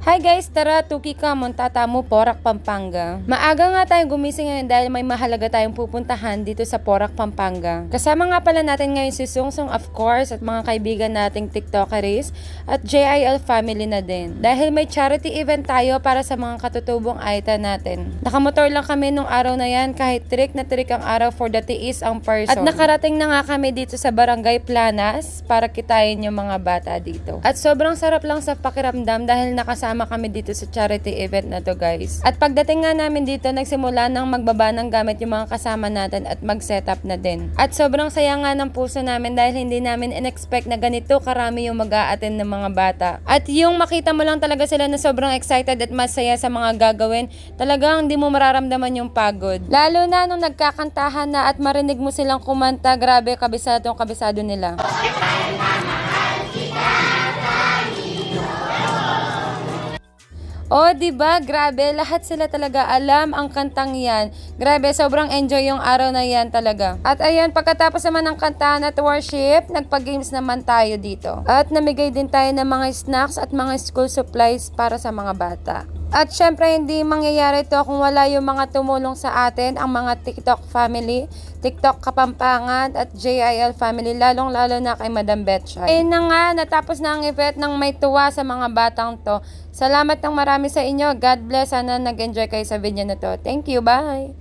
Hi guys, tara tuki ka montata mo Porac, Pampanga. Maaga nga tayong gumising ngayon dahil may mahalaga tayong pupuntahan dito sa Porac, Pampanga. Kasama nga pala natin ngayon si Sungsung of course at mga kaibigan nating TikTokeries at JIL family na din. Dahil may charity event tayo para sa mga katutubong Aita natin. Nakamotor lang kami nung araw na yan kahit trick na trick ang araw for the tiis ang person. At nakarating na nga kami dito sa Barangay Planas para kitain yung mga bata dito. At sobrang sarap lang sa pakiramdam dahil nakasama kami dito sa charity event na to guys. At pagdating nga namin dito, nagsimula nang magbaba ng gamit yung mga kasama natin at mag-setup na din. At sobrang saya nga ng puso namin dahil hindi namin in-expect na ganito karami yung mag-a-attend ng mga bata. At yung makita mo lang talaga sila na sobrang excited at masaya sa mga gagawin, talagang hindi mo mararamdaman yung pagod. Lalo na nung nagkakantahan na at marinig mo silang kumanta, grabe kabisadong kabisado nila. Oh, 'di ba? Grabe, lahat sila talaga alam ang kantang 'yan. Grabe, sobrang enjoy yung araw na 'yan talaga. At ayun, pagkatapos naman ng kantahan at worship, nagpa-games naman tayo dito. At namigay din tayo ng mga snacks at mga school supplies para sa mga bata. At syempre, hindi mangyayari to kung wala yung mga tumulong sa atin, ang mga TikTok family, TikTok Kapampangan at JIL family, lalong-lalo na kay Madam Betchay. Ayun na nga, natapos na ang event ng may tuwa sa mga batang to. Salamat ng marami sa inyo. God bless. Sana nag-enjoy kayo sa video na to. Thank you. Bye!